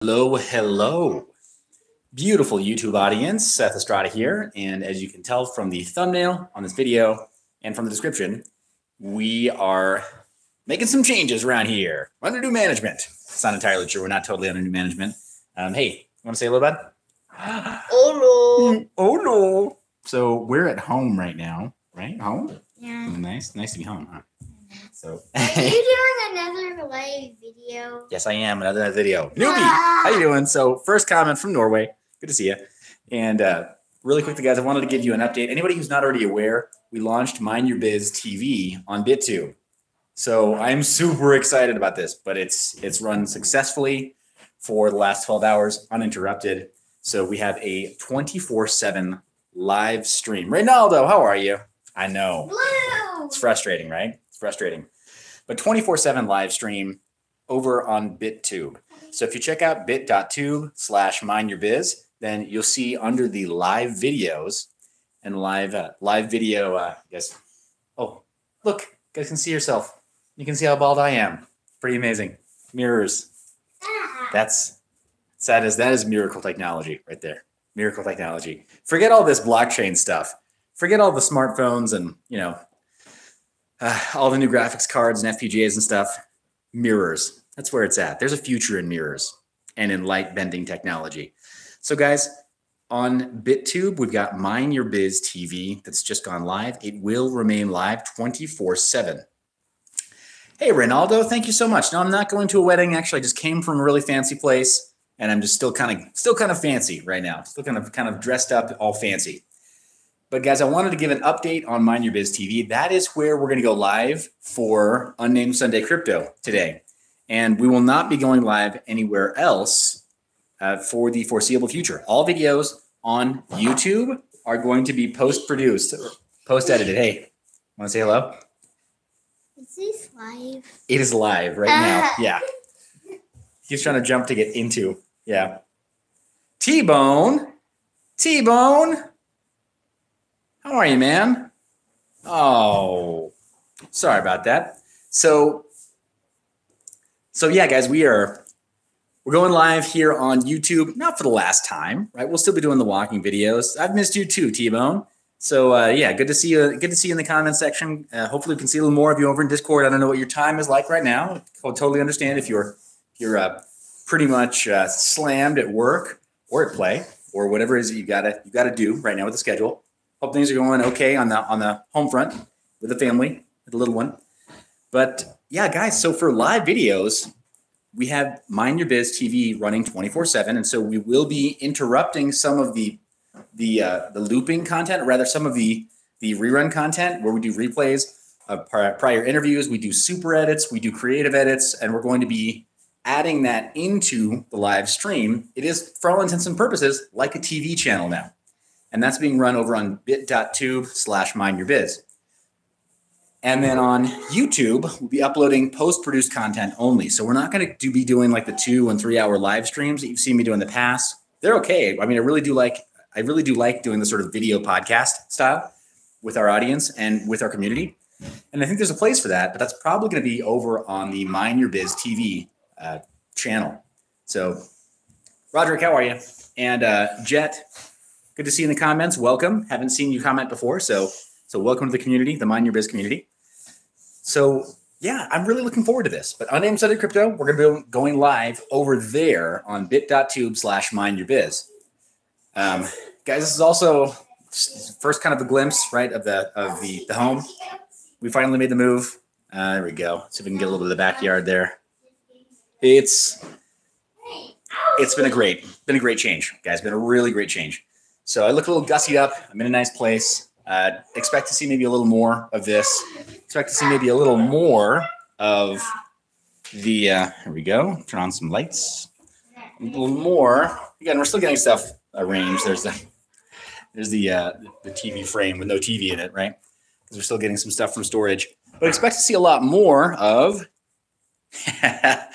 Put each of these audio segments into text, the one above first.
Hello, hello. Beautiful YouTube audience, Seth Estrada here. And as you can tell from the thumbnail on this video and from the description, we are making some changes around here. Under new management. It's not entirely true. We're not totally under new management. Hey, you want to say a little bit? Oh no. Oh no. So we're at home right now, right? Home? Yeah. Nice to be home, huh? So Are you doing another live video? Yes, I am. Another video. Newbie, how you doing? So first comment from Norway. Good to see you. And really quickly, guys, I wanted to give you an update. Anybody who's not already aware, we launched mineyourBizTV on BitTube. So I'm super excited about this, but it's run successfully for the last 12 hours, uninterrupted. So we have a 24/7 live stream. Reynaldo, how are you? I know. Blue. It's frustrating, right? It's frustrating. But 24/7 live stream over on BitTube. So if you check out bit.tube/mineyourbiz, then you'll see under the live videos and live video, yes. Oh, look, you guys can see yourself. You can see how bald I am. Pretty amazing. Mirrors. That is miracle technology right there. Miracle technology. Forget all this blockchain stuff. Forget all the smartphones and, all the new graphics cards and FPGAs and stuff. Mirrors. That's where it's at. There's a future in mirrors and in light bending technology. So guys, on BitTube, we've got mineyourBizTV that's just gone live. It will remain live 24/7. Hey, Reynaldo, thank you so much. No, I'm not going to a wedding. Actually, I just came from a really fancy place, and I'm just still kind of fancy right now. Still kind of dressed up, all fancy. But guys, I wanted to give an update on mineyourBizTV. That is where we're going to go live for Unnamed Sunday Crypto today. And we will not be going live anywhere else for the foreseeable future. All videos on YouTube are going to be post-produced, post-edited. Hey, want to say hello? Is this live? It is live right now. Yeah. He's trying to jump to get into. Yeah. T-Bone. T-Bone. How are you, man? Oh, sorry about that. So yeah, guys, we're going live here on YouTube, not for the last time, right? We'll still be doing the walking videos. I've missed you too, T-Bone. So yeah, good to see you. Good to see you in the comment section. Hopefully we can see a little more of you over in Discord. I don't know what your time is like right now. I'll totally understand if you're pretty much slammed at work or at play or whatever it is that you gotta do right now with the schedule. Hope things are going okay on the home front with the family, with the little one. But yeah, guys, so for live videos, we have mineyourBizTV running 24/7, and so we will be interrupting some of the looping content, or rather some of the rerun content where we do replays of prior interviews, we do super edits, we do creative edits, and we're going to be adding that into the live stream. It is, for all intents and purposes, like a TV channel now. And that's being run over on bit.tube/mineyourbiz. And then on YouTube, we'll be uploading post-produced content only. So we're not going to be doing like the 2 and 3 hour live streams that you've seen me do in the past. They're okay. I mean, I really do like doing the sort of video podcast style with our audience and with our community. And I think there's a place for that, but that's probably going to be over on the MineYourBizTV channel. So Roderick, how are you? And Jet, good to see you in the comments. Welcome. Haven't seen you comment before. So welcome to the community, the Mind Your Biz community. So yeah, I'm really looking forward to this. But Unnamed Sunday Crypto, we're going to be going live over there on bit.tube/mineyourbiz. Guys, this is also first kind of a glimpse, right, of the home. We finally made the move. There we go. See if we can get a little bit of the backyard there. It's been a great change, guys. Been a really great change. So I look a little gussied up. I'm in a nice place. Expect to see maybe a little more of this. Expect to see maybe a little more of the, here we go. Turn on some lights. A little more. Again, we're still getting stuff arranged. There's the TV frame with no TV in it, right? Because we're still getting some stuff from storage. But expect to see a lot more of, it's a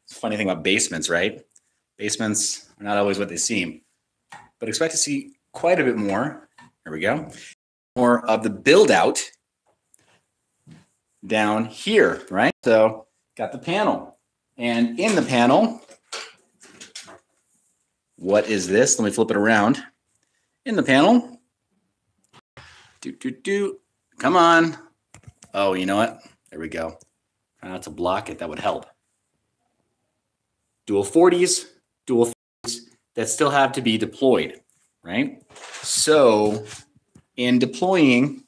funny thing about basements, right? Basements are not always what they seem. But expect to see quite a bit more. There we go. More of the build out down here, right? So got the panel. And in the panel, What is this? Let me flip it around. In the panel. Come on. Oh, you know what? There we go. Try not to block it. That would help. Dual 40s, dual 30s that still have to be deployed, right? So in deploying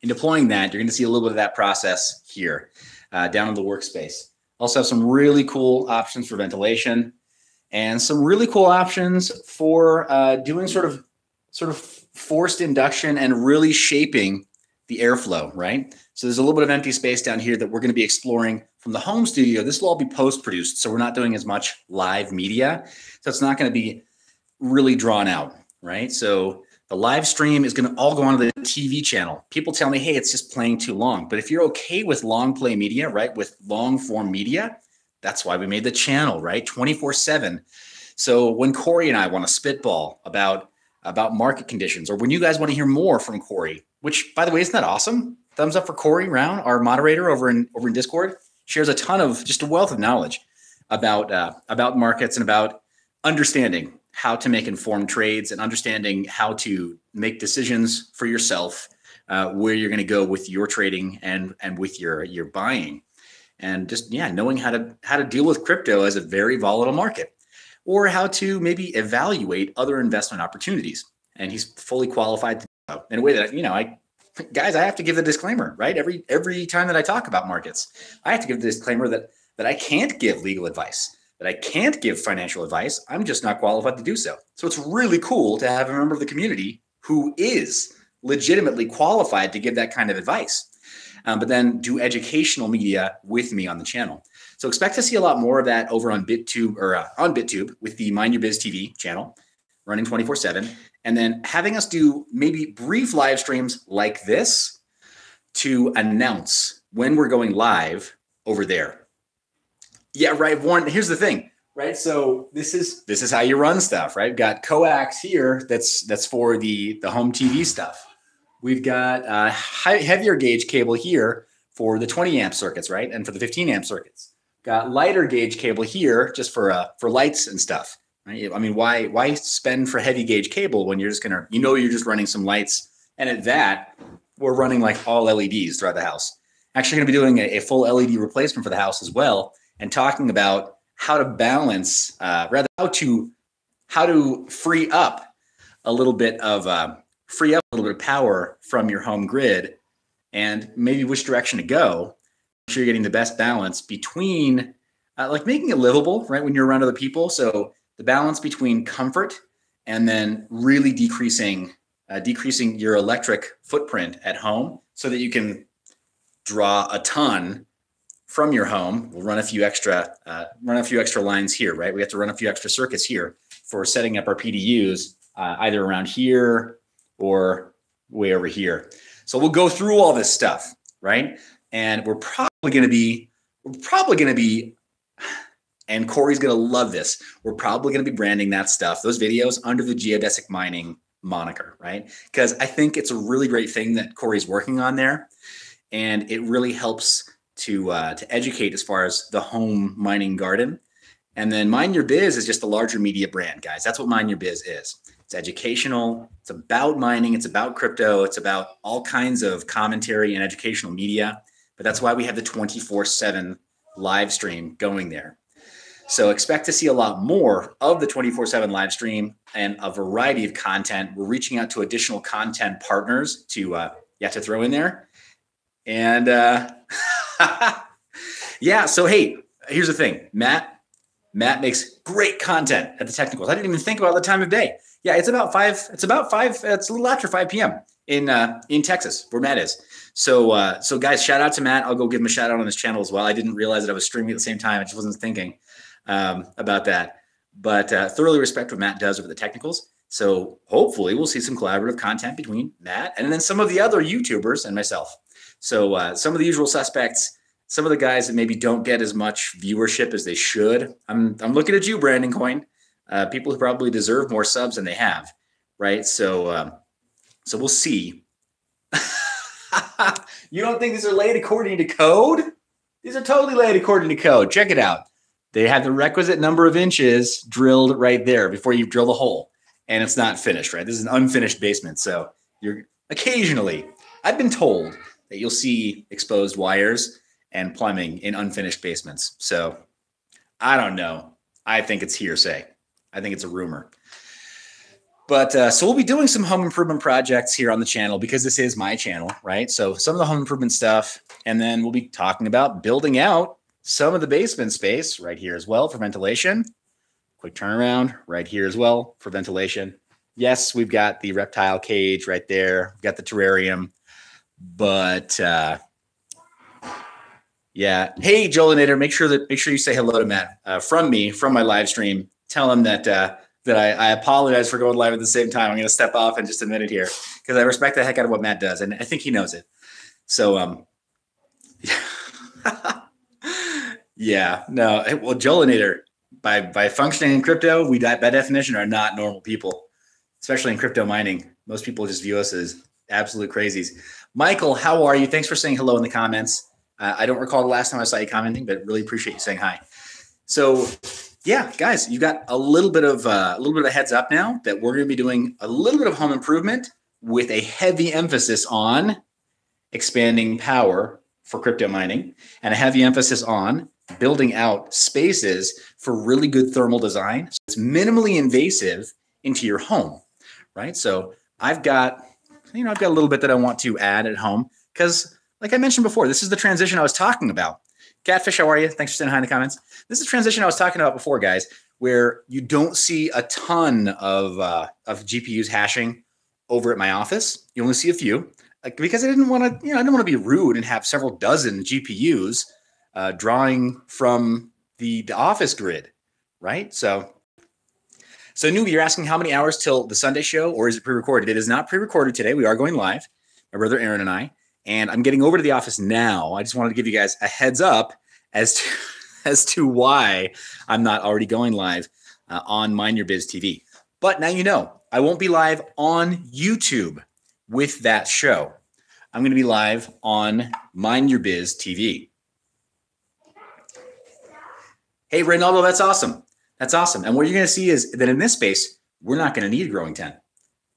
that, you're going to see a little bit of that process here down in the workspace. Also have some really cool options for ventilation and some really cool options for doing sort of forced induction and really shaping the airflow, right? So there's a little bit of empty space down here that we're going to be exploring from the home studio. This will all be post-produced, so we're not doing as much live media. So it's not going to be really drawn out, right? So the live stream is going to all go onto the TV channel. People tell me, hey, it's just playing too long. But if you're okay with long play media, right, with long form media, that's why we made the channel, right? 24/7. So when Corey and I want to spitball about market conditions, or when you guys want to hear more from Corey, which, by the way, isn't that awesome? Thumbs up for Corey Round, our moderator over in Discord. Shares a ton of, just a wealth of knowledge about markets and about understanding how to make informed trades and understanding how to make decisions for yourself, where you're going to go with your trading and with your buying, and just knowing how to deal with crypto as a very volatile market, or how to maybe evaluate other investment opportunities. And he's fully qualified to do so in a way that guys, I have to give the disclaimer, right? Every time that I talk about markets, I have to give the disclaimer that I can't give legal advice, that I can't give financial advice. I'm just not qualified to do so. So it's really cool to have a member of the community who is legitimately qualified to give that kind of advice, but then do educational media with me on the channel. So expect to see a lot more of that over on BitTube, or on BitTube with the Mind Your Biz TV channel running 24/7. And then having us do maybe brief live streams like this to announce when we're going live over there. Yeah, right, Warren, here's the thing, right? So this is how you run stuff, right? We've got coax here that's for the home TV stuff. We've got heavier gauge cable here for the 20 amp circuits, right? And for the 15 amp circuits. Got lighter gauge cable here just for lights and stuff. Right? I mean, why spend for heavy gauge cable when you're just gonna, you're just running some lights, and at that, we're running like all LEDs throughout the house. Actually, going to be doing a full LED replacement for the house as well, and talking about how to balance, how to free up a little bit of power from your home grid, and maybe which direction to go. Make sure you're getting the best balance between, like making it livable, right? When you're around other people, so the balance between comfort and then really decreasing your electric footprint at home, so that you can draw a ton from your home. We'll run a few extra lines here, right? We have to run a few extra circuits here for setting up our PDUs, either around here or way over here. So we'll go through all this stuff, right? And we're probably going to be, and Corey's going to love this, we're probably going to be branding that stuff, those videos, under the geodesic mining moniker, right? Because I think it's a really great thing that Corey's working on there, and it really helps to educate as far as the home mining garden. And then Mind Your Biz is just a larger media brand, guys. That's what Mind Your Biz is. It's educational. It's about mining. It's about crypto. It's about all kinds of commentary and educational media. But that's why we have the 24/7 live stream going there. So expect to see a lot more of the 24/7 live stream and a variety of content. We're reaching out to additional content partners to throw in there. And yeah, so hey, here's the thing. Matt makes great content at the technicals. I didn't even think about the time of day. Yeah, it's a little after 5 p.m. in Texas, where Matt is. So guys, shout out to Matt. I'll go give him a shout out on his channel as well. I didn't realize that I was streaming at the same time. I just wasn't thinking about that. But thoroughly respect what Matt does over the technicals. So hopefully we'll see some collaborative content between Matt and then some of the other YouTubers and myself. So some of the usual suspects, some of the guys that maybe don't get as much viewership as they should. I'm looking at you, Brandon Coin. People who probably deserve more subs than they have, right? So we'll see. You don't think these are laid according to code? These are totally laid according to code. Check it out. They have the requisite number of inches drilled right there before you drill the hole. And it's not finished, right? This is an unfinished basement. So you're occasionally, I've been told that you'll see exposed wires and plumbing in unfinished basements. So I don't know. I think it's hearsay. I think it's a rumor. But so we'll be doing some home improvement projects here on the channel because this is my channel, right? So some of the home improvement stuff, and then we'll be talking about building out some of the basement space right here as well for ventilation. Quick turnaround right here as well for ventilation. Yes, we've got the reptile cage right there. We've got the terrarium, but yeah. Hey, Jolinator, make sure you say hello to Matt from me, from my live stream. Tell him that I apologize for going live at the same time. I'm going to step off in just a minute here because I respect the heck out of what Matt does, and I think he knows it. So, yeah, no. Well, Jolinator, by functioning in crypto, we by definition are not normal people, especially in crypto mining. Most people just view us as absolute crazies. Michael, how are you? Thanks for saying hello in the comments. I don't recall the last time I saw you commenting, but really appreciate you saying hi. So, yeah, guys, you got a little bit of a heads up now that we're going to be doing a little bit of home improvement with a heavy emphasis on expanding power for crypto mining and a heavy emphasis on building out spaces for really good thermal design. So it's minimally invasive into your home, right? So I've got a little bit that I want to add at home because, like I mentioned before, this is the transition I was talking about. Catfish, how are you? Thanks for saying hi in the comments. This is the transition I was talking about before, guys, where you don't see a ton of GPUs hashing over at my office. You only see a few, because I didn't want to be rude and have several dozen GPUs drawing from the office grid, right? So Newbie, you're asking how many hours till the Sunday show, or is it pre-recorded? It is not pre-recorded today. We are going live, my brother Aaron and I. And I'm getting over to the office now. I just wanted to give you guys a heads up as to why I'm not already going live on mineyourBizTV. But now you know, I won't be live on YouTube with that show. I'm going to be live on mineyourBizTV. Hey, Reynaldo, that's awesome. That's awesome. And what you're going to see is that in this space, we're not going to need a growing tent.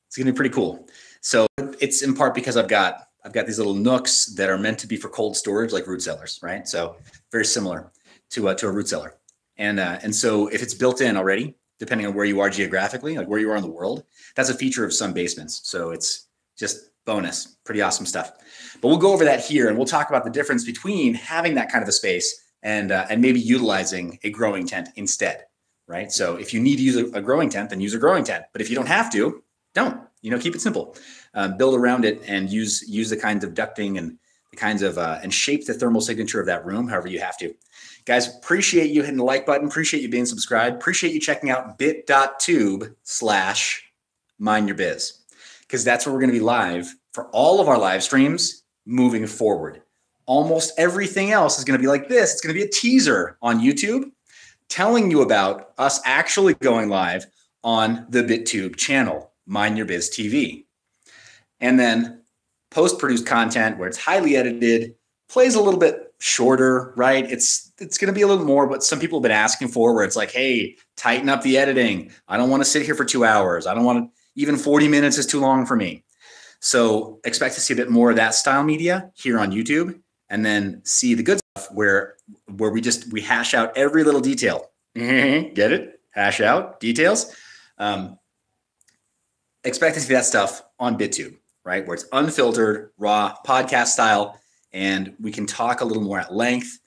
It's going to be pretty cool. So it's in part because I've got these little nooks that are meant to be for cold storage, like root cellars, right? So very similar to a root cellar. And so if it's built in already, depending on where you are geographically, like where you are in the world, that's a feature of some basements. So it's just bonus, pretty awesome stuff. But we'll go over that here, and we'll talk about the difference between having that kind of a space and maybe utilizing a growing tent instead, right? So if you need to use a growing tent, then use a growing tent. But if you don't have to, don't. Keep it simple. Build around it and use the kinds of ducting and the kinds of and shape the thermal signature of that room however you have to. Guys, appreciate you hitting the like button. Appreciate you being subscribed. Appreciate you checking out bit.tube/mineyourbiz, because that's where we're going to be live for all of our live streams moving forward. Almost everything else is going to be like this. It's going to be a teaser on YouTube telling you about us actually going live on the BitTube channel, mineyourBizTV. And then post-produced content where it's highly edited, plays a little bit shorter, right? It's going to be a little more what some people have been asking for, where it's like, hey, tighten up the editing. I don't want to sit here for 2 hours. I don't want to, even 40 minutes is too long for me. So expect to see a bit more of that style media here on YouTube, and then see the good stuff where we hash out every little detail. Get it? Hash out details. Expect to see that stuff on BitTube, right? Where it's unfiltered, raw, podcast style, and we can talk a little more at length.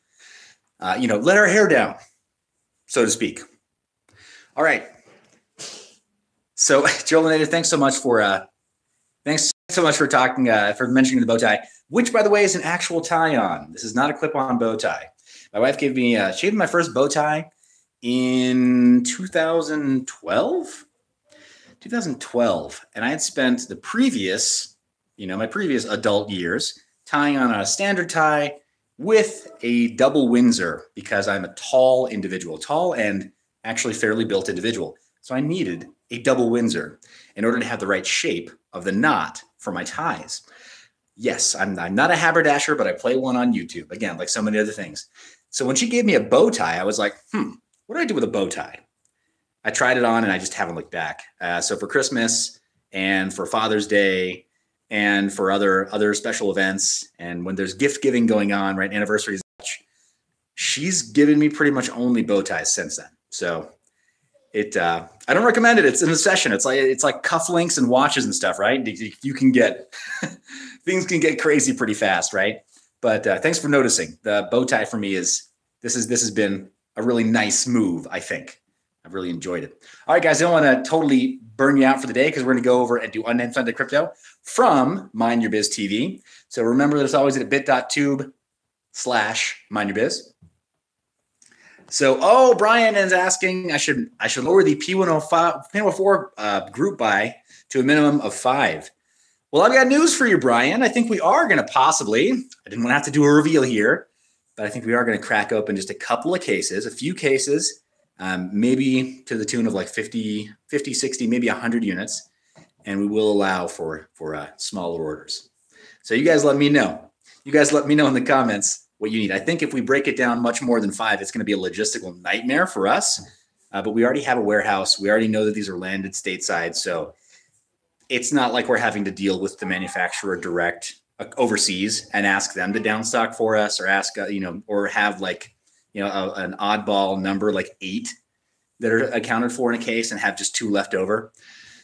Let our hair down, so to speak. All right. So, Jolinator, thanks so much for talking, for mentioning the bow tie, which, by the way, is an actual tie-on. This is not a clip-on bow tie. My wife gave me, she gave me my first bow tie in 2012. 2012, and I had spent the previous, my previous adult years tying on a standard tie with a double Windsor, because I'm a tall individual, tall and actually fairly built individual. So I needed a double Windsor in order to have the right shape of the knot for my ties. Yes, I'm not a haberdasher, but I play one on YouTube. Again, like so many other things. So when she gave me a bow tie, I was like, what do I do with a bow tie? I tried it on and I just haven't looked back. So for Christmas and for Father's Day and for other special events, and when there's gift giving going on, right, anniversaries, she's given me pretty much only bow ties since then. So I don't recommend it. It's an obsession. It's like cufflinks and watches and stuff, right? You can get things can get crazy pretty fast, right? But thanks for noticing. The bow tie for me this has been a really nice move, I think. I've really enjoyed it. All right, guys, I don't want to totally burn you out for the day because we're going to go over and do unfunded crypto from mineyourbizTV. So remember that it's always at bit.tube/mineyourbіз. So, Brian is asking, I should lower the P104 group buy to a minimum of 5. Well, I've got news for you, Brian. I think we are going to possibly, I didn't want to have to do a reveal here, but I think we are going to crack open just a couple of cases, a few cases, maybe to the tune of like 50, 60, maybe 100 units. And we will allow for smaller orders. So you guys let me know. You guys let me know in the comments what you need. I think if we break it down much more than 5, it's going to be a logistical nightmare for us. But we already have a warehouse. We already know that these are landed stateside. So it's not like we're having to deal with the manufacturer direct overseas and ask them to downstock for us, or ask, or have like, an oddball number like 8 that are accounted for in a case and have just 2 left over.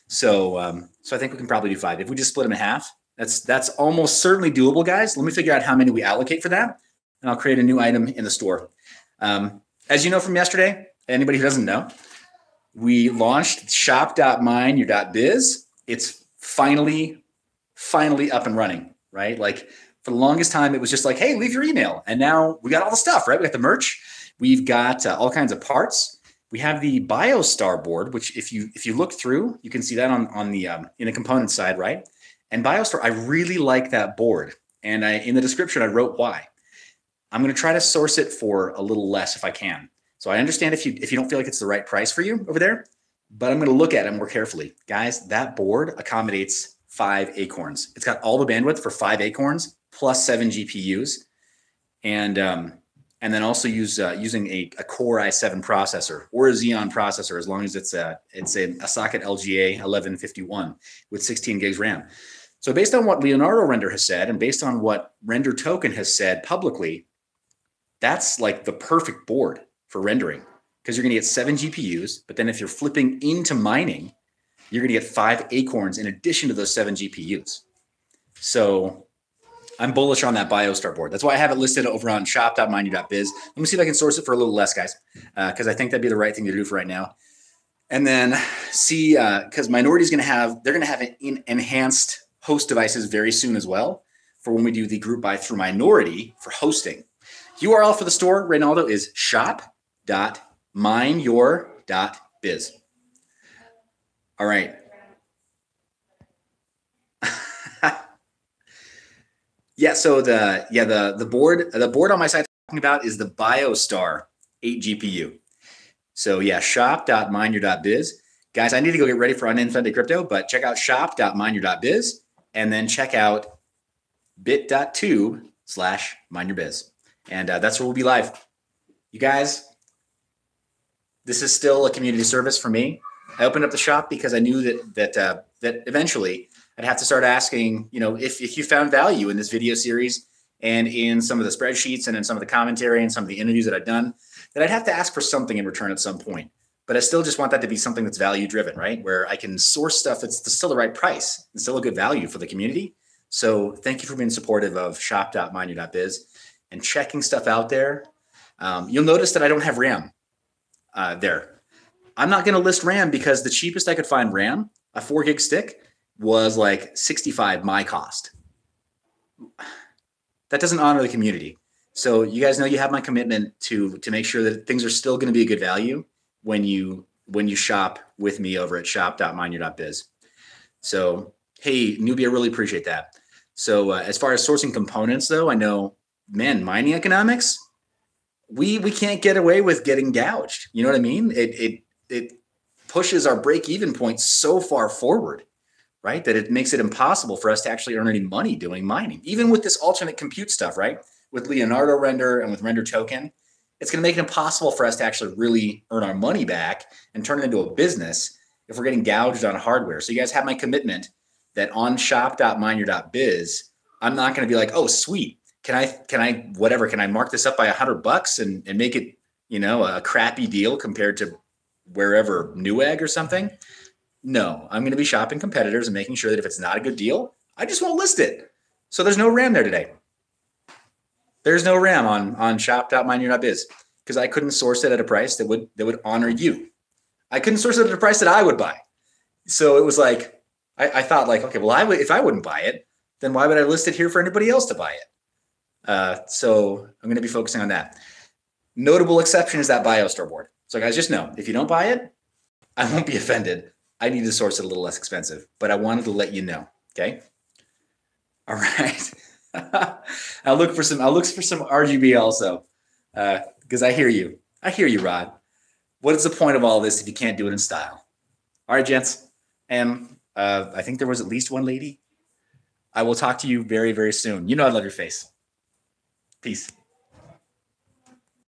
So I think we can probably do 5. If we just split them in half, that's almost certainly doable, guys. Let me figure out how many we allocate for that, and I'll create a new item in the store. As you know from yesterday, anybody who doesn't know, we launched shop.mineyour.biz. It's finally up and running, right? Like for the longest time, it was just like, hey, leave your email. And now we got all the stuff, right? We got the merch. We've got all kinds of parts. We have the BioStar board, which if you look through, you can see that on the in the component side, right? And BioStar, I really like that board. And in the description, I wrote why. I'm going to try to source it for a little less if I can. So I understand if you don't feel like it's the right price for you over there, but I'm going to look at it more carefully. Guys, that board accommodates 5 Acorns. It's got all the bandwidth for 5 Acorns plus 7 GPUs. And then also using a Core i7 processor or a Xeon processor, as long as it's a socket LGA 1151 with 16 gigs RAM. So based on what Leonardo Render has said, and based on what Render Token has said publicly, that's like the perfect board for rendering, because you're going to get 7 GPUs. But then if you're flipping into mining, you're going to get 5 Acorns in addition to those 7 GPUs. So I'm bullish on that BioStar board. That's why I have it listed over on shop.mineyour.biz. Let me see if I can source it for a little less, guys, because I think that'd be the right thing to do for right now. And then see, because Minority is going to have, they're going to have enhanced host devices very soon as well for when we do the group buy through Minority for hosting. URL for the store, Reynaldo, is shop.mineyour.biz. All right. Yeah, so the board on my site talking about is the BioStar 8 GPU. So yeah, shop.mineyour.biz. Guys, I need to go get ready for unintended crypto, but check out shop.mineyour.biz and then check out bit.tube/mineyourbiz. And that's where we'll be live. You guys, this is still a community service for me. I opened up the shop because I knew that eventually I'd have to start asking, if you found value in this video series and in some of the spreadsheets and in some of the commentary and some of the interviews that I've done, that I'd have to ask for something in return at some point. But I still just want that to be something that's value driven, right? Where I can source stuff that's still the right price and still a good value for the community. So thank you for being supportive of shop.mineyour.biz and checking stuff out there. You'll notice that I don't have RAM there. I'm not going to list RAM because the cheapest I could find RAM, a 4 gig stick, was like 65 my cost. That doesn't honor the community. So you guys know you have my commitment to make sure that things are still going to be a good value when you shop with me over at shop.mineyour.biz. So hey, newbie, I really appreciate that. So as far as sourcing components though, I know, man, mining economics, we can't get away with getting gouged. You know what I mean? It pushes our break-even point so far forward, right? That it makes it impossible for us to actually earn any money doing mining, even with this alternate compute stuff, right? With Leonardo Render and with Render Token, it's going to make it impossible for us to actually really earn our money back and turn it into a business if we're getting gouged on hardware. So you guys have my commitment that on shop.mineyour.biz, I'm not going to be like, oh, sweet. Can I mark this up by $100 and make it, a crappy deal compared to wherever Newegg or something? No, I'm going to be shopping competitors and making sure that if it's not a good deal, I just won't list it. So there's no RAM there today. There's no RAM on shop.mineyour.biz because I couldn't source it at a price that would honor you. I couldn't source it at a price that I would buy. So it was like, I thought like, okay, well, if I wouldn't buy it, then why would I list it here for anybody else to buy it? So I'm going to be focusing on that. Notable exception is that BioStore board. So guys, just know, if you don't buy it, I won't be offended. I need to source it a little less expensive, but I wanted to let you know. Okay. All right. I'll look for some RGB also, because I hear you. I hear you, Rod. What is the point of all this if you can't do it in style? All right, gents. And I think there was at least one lady. I will talk to you very, very soon. You know I love your face. Peace.